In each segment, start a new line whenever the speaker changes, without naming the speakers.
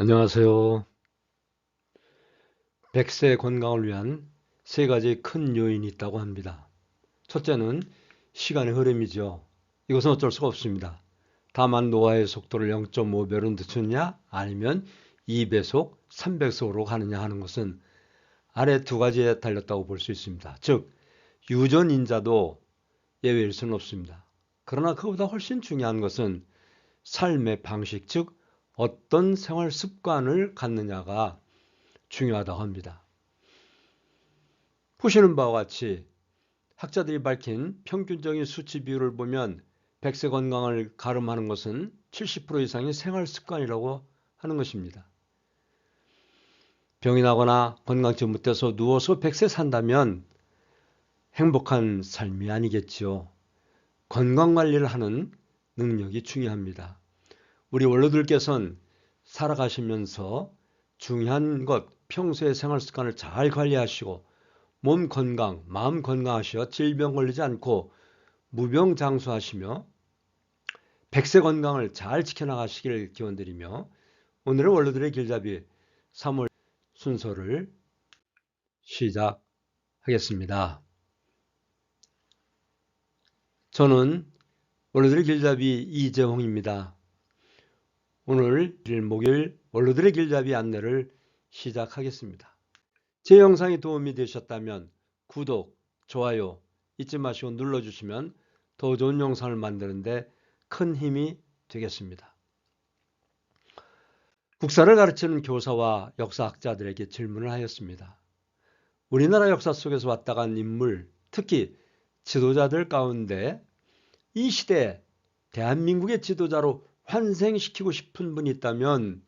안녕하세요. 100세 건강을 위한 세 가지 큰 요인이 있다고 합니다. 첫째는 시간의 흐름이죠. 이것은 어쩔 수가 없습니다. 다만 노화의 속도를 0.5배로 늦추느냐 아니면 2배속, 3배속으로 가느냐 하는 것은 아래 두 가지에 달렸다고 볼 수 있습니다. 즉, 유전인자도 예외일 수는 없습니다. 그러나 그보다 훨씬 중요한 것은 삶의 방식, 즉 어떤 생활 습관을 갖느냐가 중요하다고 합니다. 보시는 바와 같이 학자들이 밝힌 평균적인 수치 비율을 보면 100세 건강을 가름하는 것은 70% 이상의 생활 습관이라고 하는 것입니다. 병이 나거나 건강증 못돼서 누워서 100세 산다면 행복한 삶이 아니겠지요. 건강관리를 하는 능력이 중요합니다. 우리 원로들께서는 살아가시면서 중요한 것, 평소의 생활 습관을 잘 관리하시고 몸 건강, 마음 건강하시어 질병 걸리지 않고 무병장수하시며 100세 건강을 잘 지켜나가시기를 기원드리며 오늘의 원로들의 길잡이 3월 순서를 시작하겠습니다. 저는 원로들의 길잡이 이재홍입니다. 오늘 목요일 원로들의 길잡이 안내를 시작하겠습니다. 제 영상이 도움이 되셨다면 구독, 좋아요 잊지 마시고 눌러주시면 더 좋은 영상을 만드는데 큰 힘이 되겠습니다. 국사를 가르치는 교사와 역사학자들에게 질문을 하였습니다. 우리나라 역사 속에서 왔다 간 인물, 특히 지도자들 가운데 이 시대에 대한민국의 지도자로 환생시키고 싶은 분이 있다면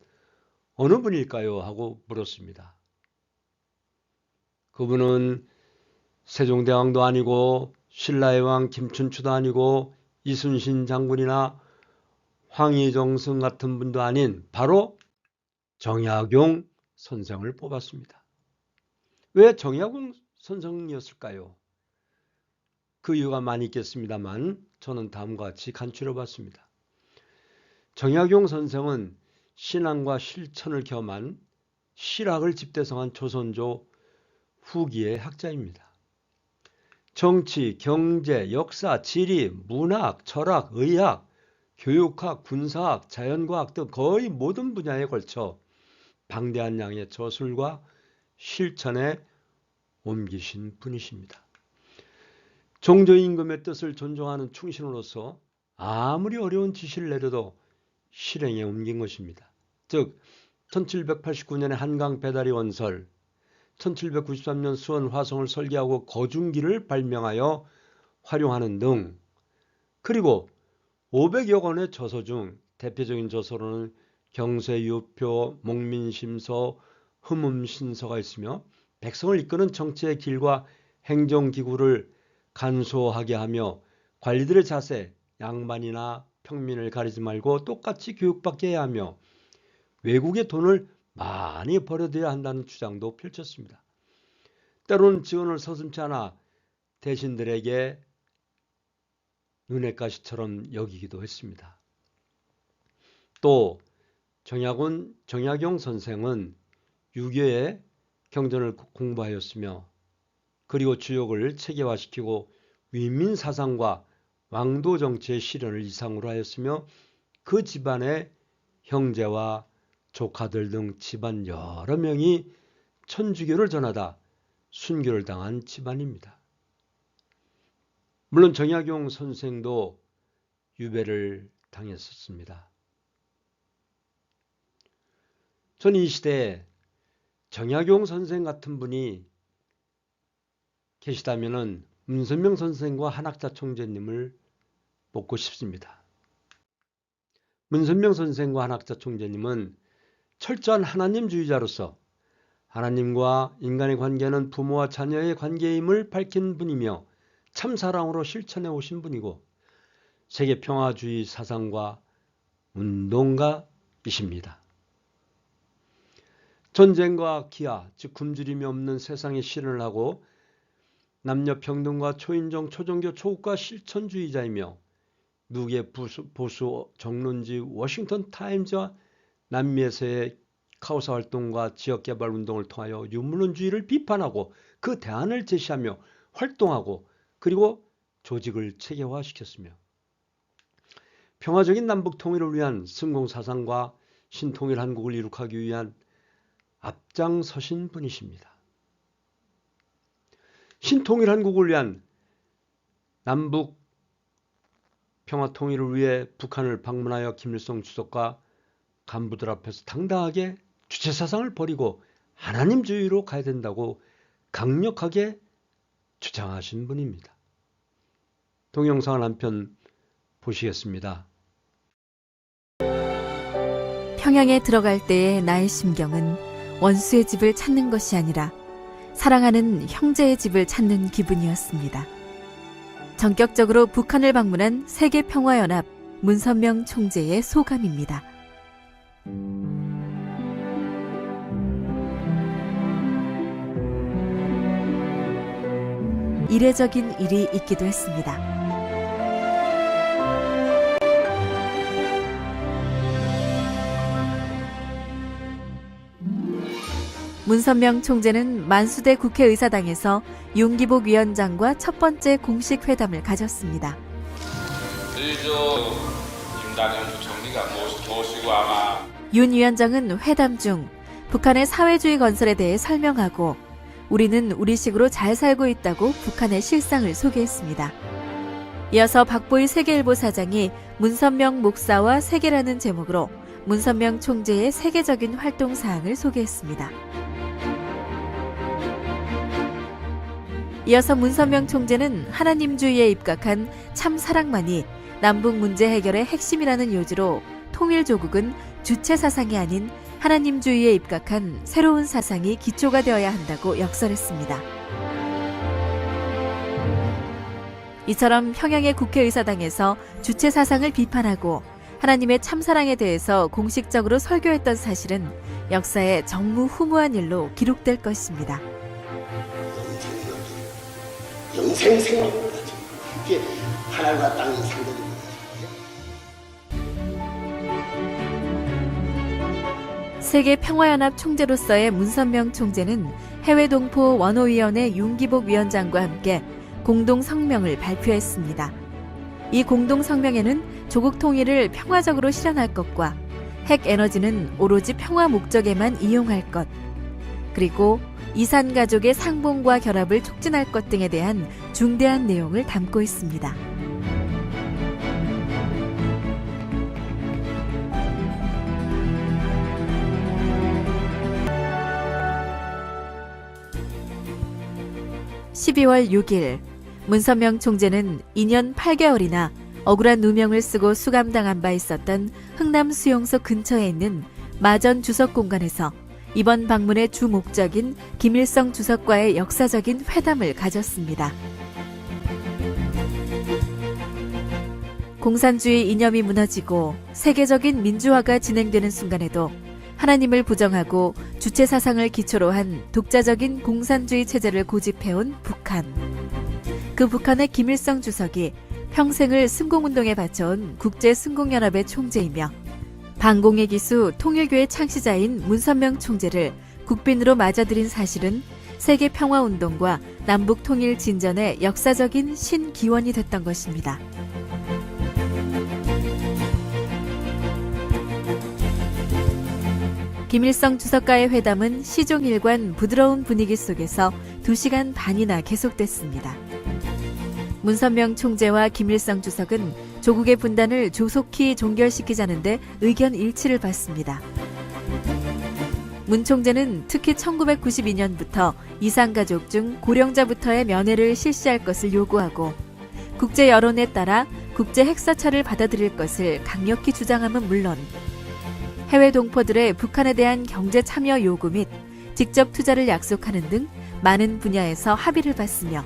어느 분일까요? 하고 물었습니다. 그분은 세종대왕도 아니고 신라의 왕 김춘추도 아니고 이순신 장군이나 황희정승 같은 분도 아닌 바로 정약용 선생을 뽑았습니다. 왜 정약용 선생이었을까요? 그 이유가 많이 있겠습니다만 저는 다음과 같이 간추려 봤습니다. 정약용 선생은 신앙과 실천을 겸한 실학을 집대성한 조선조 후기의 학자입니다. 정치, 경제, 역사, 지리, 문학, 철학, 의학, 교육학, 군사학, 자연과학 등 거의 모든 분야에 걸쳐 방대한 양의 저술과 실천에 옮기신 분이십니다. 종조임금의 뜻을 존중하는 충신으로서 아무리 어려운 지시를 내려도 실행에 옮긴 것입니다. 즉 1789년에 한강 배다리 원설, 1793년 수원 화성을 설계하고 거중기를 발명하여 활용하는 등, 그리고 500여 권의 저서 중 대표적인 저서로는 경세유표, 목민심서, 흠음신서가 있으며 백성을 이끄는 정치의 길과 행정기구를 간소하게 하며 관리들의 자세, 양반이나 평민을 가리지 말고 똑같이 교육받게 해야 하며 외국의 돈을 많이 버려둬야 한다는 주장도 펼쳤습니다. 때로는 지원을 서슴지 않아 대신들에게 눈엣 가시처럼 여기기도 했습니다. 또 정약용 선생은 유교의 경전을 공부하였으며 그리고 주역을 체계화시키고 위민사상과 왕도 정치의 실현을 이상으로 하였으며 그 집안의 형제와 조카들 등 집안 여러 명이 천주교를 전하다 순교를 당한 집안입니다. 물론 정약용 선생도 유배를 당했었습니다. 저는 이 시대에 정약용 선생 같은 분이 계시다면 문선명 선생과 한학자 총재님을 뽑고 싶습니다. 문선명 선생과 한학자 총재님은 철저한 하나님주의자로서 하나님과 인간의 관계는 부모와 자녀의 관계임을 밝힌 분이며 참사랑으로 실천해 오신 분이고 세계평화주의 사상과 운동가이십니다. 전쟁과 기아, 즉 굶주림이 없는 세상에 실현을 하고 남녀평등과 초인종, 초종교, 초국가 실천주의자이며 미국의 보수 정론지 워싱턴 타임즈와 남미에서의 카오사 활동과 지역개발 운동을 통하여 유물론주의를 비판하고 그 대안을 제시하며 활동하고 그리고 조직을 체계화시켰으며 평화적인 남북 통일을 위한 승공사상과 신통일 한국을 이룩하기 위한 앞장서신 분이십니다. 신통일 한국을 위한 남북 평화 통일을 위해 북한을 방문하여 김일성 주석과 간부들 앞에서 당당하게 주체사상을 버리고 하나님주의로 가야 된다고 강력하게 주장하신 분입니다. 동영상을 한편 보시겠습니다.
평양에 들어갈 때의 나의 심경은 원수의 집을 찾는 것이 아니라 사랑하는 형제의 집을 찾는 기분이었습니다. 전격적으로 북한을 방문한 세계평화연합 문선명 총재의 소감입니다. 이례적인 일이 있기도 했습니다. 문선명 총재는 만수대 국회의사당에서 윤기복 위원장과 첫 번째 공식 회담을 가졌습니다.
김단현 부총리가 모시고 아마
윤 위원장은 회담 중 북한의 사회주의 건설에 대해 설명하고 우리는 우리식으로 잘 살고 있다고 북한의 실상을 소개했습니다. 이어서 박보일 세계일보 사장이 문선명 목사와 세계라는 제목으로 문선명 총재의 세계적인 활동 사항을 소개했습니다. 이어서 문선명 총재는 하나님주의에 입각한 참 사랑만이 남북 문제 해결의 핵심이라는 요지로 통일조국은 주체 사상이 아닌 하나님주의에 입각한 새로운 사상이 기초가 되어야 한다고 역설했습니다. 이처럼 평양의 국회의사당에서 주체 사상을 비판하고 하나님의 참사랑에 대해서 공식적으로 설교했던 사실은 역사에 정무후무한 일로 기록될 것입니다.
영생생명입니다. 그게 하늘과 땅의 상대입니다.
세계평화연합 총재로서의 문선명 총재는 해외동포 원호위원회 윤기복 위원장과 함께 공동성명을 발표했습니다. 이 공동성명에는 조국 통일을 평화적으로 실현할 것과 핵에너지는 오로지 평화 목적에만 이용할 것, 그리고 이산가족의 상봉과 결합을 촉진할 것 등에 대한 중대한 내용을 담고 있습니다. (12월 6일) 문선명 총재는 2년 8개월이나 억울한 누명을 쓰고 수감당한 바 있었던 흥남 수용소 근처에 있는 마전 주석 공간에서 이번 방문의 주 목적인 김일성 주석과의 역사적인 회담을 가졌습니다. 공산주의 이념이 무너지고 세계적인 민주화가 진행되는 순간에도 하나님을 부정하고 주체 사상을 기초로 한 독자적인 공산주의 체제를 고집해온 북한. 그 북한의 김일성 주석이 평생을 승공운동에 바쳐온 국제승공연합의 총재이며 반공의 기수 통일교의 창시자인 문선명 총재를 국빈으로 맞아들인 사실은 세계평화운동과 남북통일 진전의 역사적인 신기원이 됐던 것입니다. 김일성 주석과의 회담은 시종일관 부드러운 분위기 속에서 2시간 반이나 계속됐습니다. 문선명 총재와 김일성 주석은 조국의 분단을 조속히 종결시키자는데 의견 일치를 받습니다. 문 총재는 특히 1992년부터 이산가족 중 고령자부터의 면회를 실시할 것을 요구하고 국제 여론에 따라 국제 핵사찰을 받아들일 것을 강력히 주장함은 물론 해외 동포들의 북한에 대한 경제 참여 요구 및 직접 투자를 약속하는 등 많은 분야에서 합의를 봤으며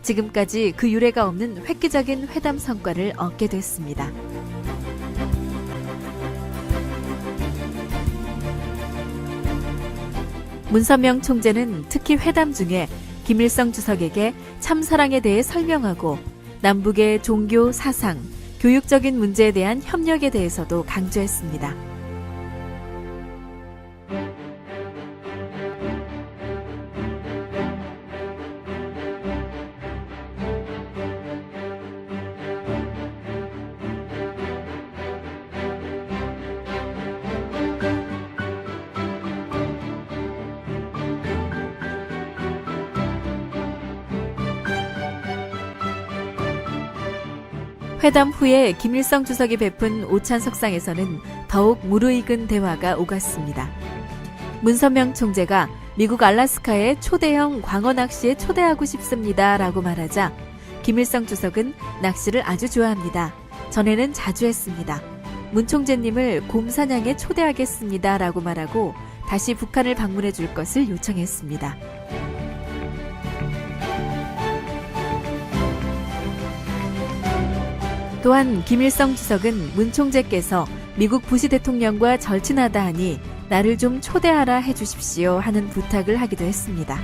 지금까지 그 유례가 없는 획기적인 회담 성과를 얻게 됐습니다. 문선명 총재는 특히 회담 중에 김일성 주석에게 참사랑에 대해 설명하고 남북의 종교, 사상, 교육적인 문제에 대한 협력에 대해서도 강조했습니다. 회담 후에 김일성 주석이 베푼 오찬석상에서는 더욱 무르익은 대화가 오갔습니다. 문선명 총재가 미국 알래스카에 초대형 광어 낚시에 초대하고 싶습니다 라고 말하자 김일성 주석은 낚시를 아주 좋아합니다. 전에는 자주 했습니다. 문 총재님을 곰 사냥에 초대하겠습니다 라고 말하고 다시 북한을 방문해 줄 것을 요청했습니다. 또한 김일성 주석은 문 총재께서 미국 부시 대통령과 절친하다 하니 나를 좀 초대하라 해주십시오 하는 부탁을 하기도 했습니다.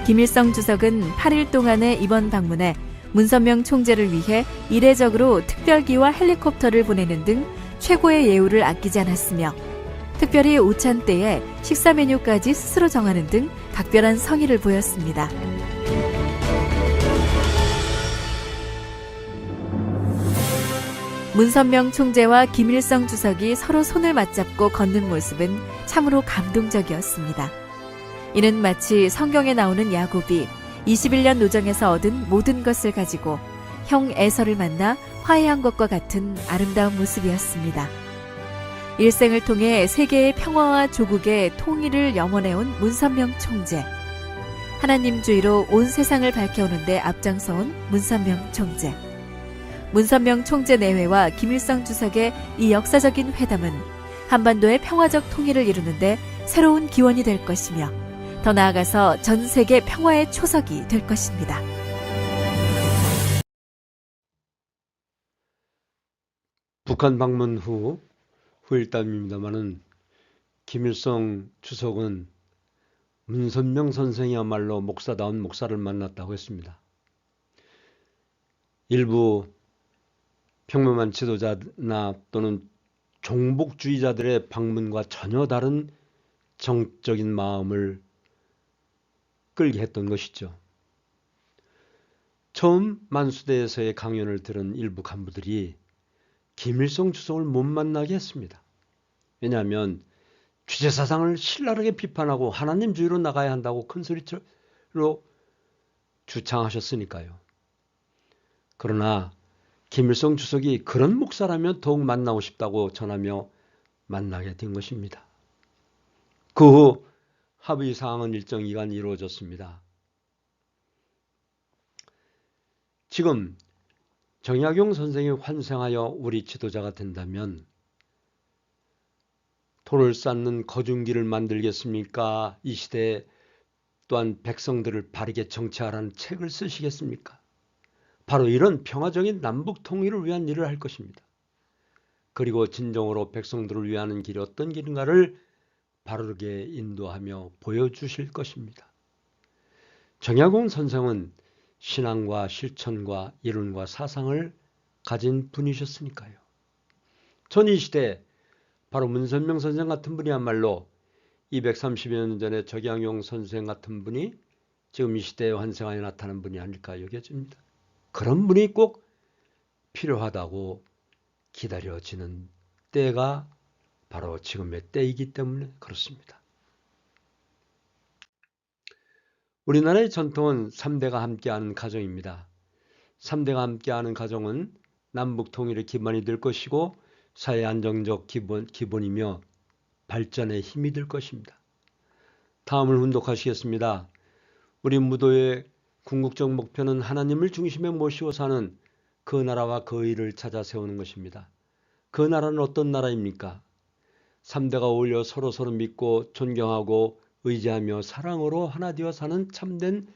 김일성 주석은 8일 동안의 이번 방문에 문선명 총재를 위해 이례적으로 특별기와 헬리콥터를 보내는 등 최고의 예우를 아끼지 않았으며 특별히 오찬 때에 식사 메뉴까지 스스로 정하는 등 각별한 성의를 보였습니다. 문선명 총재와 김일성 주석이 서로 손을 맞잡고 걷는 모습은 참으로 감동적이었습니다. 이는 마치 성경에 나오는 야곱이 21년 노정에서 얻은 모든 것을 가지고 형 에서를 만나 화해한 것과 같은 아름다운 모습이었습니다. 일생을 통해 세계의 평화와 조국의 통일을 염원해온 문선명 총재. 하나님주의로 온 세상을 밝혀오는 데 앞장서온 문선명 총재. 문선명 총재 내외와 김일성 주석의 이 역사적인 회담은 한반도의 평화적 통일을 이루는데 새로운 기원이 될 것이며 더 나아가서 전 세계 평화의 초석이 될 것입니다.
북한 방문 후 후일담입니다마는 김일성 주석은 문선명 선생이야말로 목사다운 목사를 만났다고 했습니다. 일부 평범한 지도자나 또는 종북주의자들의 방문과 전혀 다른 정적인 마음을 끌게 했던 것이죠. 처음 만수대에서의 강연을 들은 일부 간부들이 김일성 주석을 못 만나게 했습니다. 왜냐하면 주제사상을 신랄하게 비판하고 하나님주의로 나가야 한다고 큰소리로 주창하셨으니까요. 그러나 김일성 주석이 그런 목사라면 더욱 만나고 싶다고 전하며 만나게 된 것입니다. 그 후 합의 사항은 일정 기간 이루어졌습니다. 지금 정약용 선생이 환생하여 우리 지도자가 된다면 돌을 쌓는 거중기를 만들겠습니까? 이 시대에 또한 백성들을 바르게 정치하라는 책을 쓰시겠습니까? 바로 이런 평화적인 남북 통일을 위한 일을 할 것입니다. 그리고 진정으로 백성들을 위하는 길이 어떤 길인가를 바르게 인도하며 보여주실 것입니다. 정약용 선생은 신앙과 실천과 이론과 사상을 가진 분이셨으니까요. 전 이 시대에 바로 문선명 선생 같은 분이야말로 230여 년 전에 정약용 선생 같은 분이 지금 이 시대에 환생하여 나타난 분이 아닐까 여겨집니다. 그런 분이 꼭 필요하다고 기다려지는 때가 바로 지금의 때이기 때문에 그렇습니다. 우리나라의 전통은 3대가 함께하는 가정입니다. 3대가 함께하는 가정은 남북 통일의 기반이 될 것이고 사회 안정적 기본이며 발전의 힘이 될 것입니다. 다음을 훈독하시겠습니다. 우리 무도의 궁극적 목표는 하나님을 중심에 모시고 사는 그 나라와 그 의를 찾아 세우는 것입니다. 그 나라는 어떤 나라입니까? 3대가 어울려 서로 믿고 존경하고 의지하며 사랑으로 하나 되어 사는 참된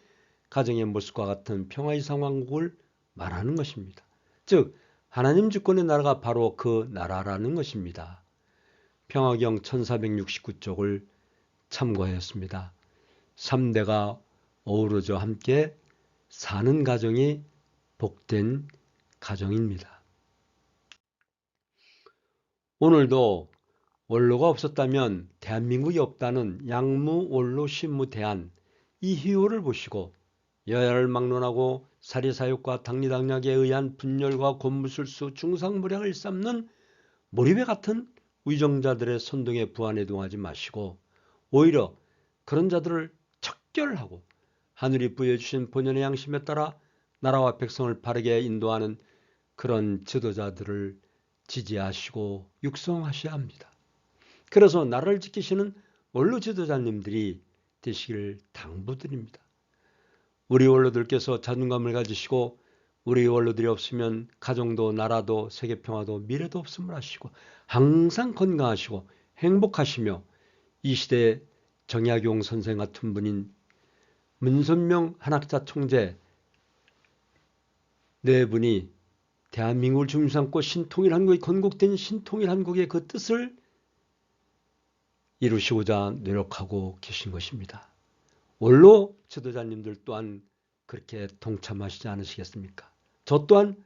가정의 모습과 같은 평화의 상황국을 말하는 것입니다. 즉 하나님 주권의 나라가 바로 그 나라라는 것입니다. 평화경 1469쪽을 참고하였습니다. 3대가 어우러져 함께 사는 가정이 복된 가정입니다. 오늘도 원로가 없었다면 대한민국이 없다는 양무, 원로, 신무, 대안 이 희호를 보시고 여야를 막론하고 사리사욕과 당리당략에 의한 분열과 곤무술수, 중상모략을 일삼는 몰입에 같은 위정자들의 선동에 부안해동하지 마시고 오히려 그런 자들을 척결하고 하늘이 부여주신 본연의 양심에 따라 나라와 백성을 바르게 인도하는 그런 지도자들을 지지하시고 육성하셔야 합니다. 그래서 나라를 지키시는 원로 지도자님들이 되시길 당부드립니다. 우리 원로들께서 자존감을 가지시고 우리 원로들이 없으면 가정도 나라도 세계평화도 미래도 없음을 아시고 항상 건강하시고 행복하시며 이 시대의 정약용 선생 같은 분인 문선명 한학자 총재 네 분이 대한민국을 중심 삼고 신통일 한국이 건국된 신통일 한국의 그 뜻을 이루시고자 노력하고 계신 것입니다. 원로 지도자님들 또한 그렇게 동참하시지 않으시겠습니까? 저 또한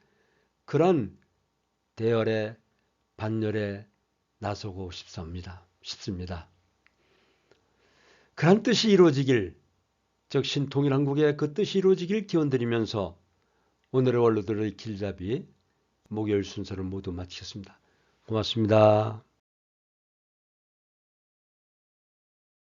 그런 대열에 반열에 나서고 싶습니다. 그런 뜻이 이루어지길, 즉 신통일 한국의 그 뜻이 이루어지길 기원드리면서 오늘의 원로들의 길잡이 목요일 순서를 모두 마치겠습니다. 고맙습니다.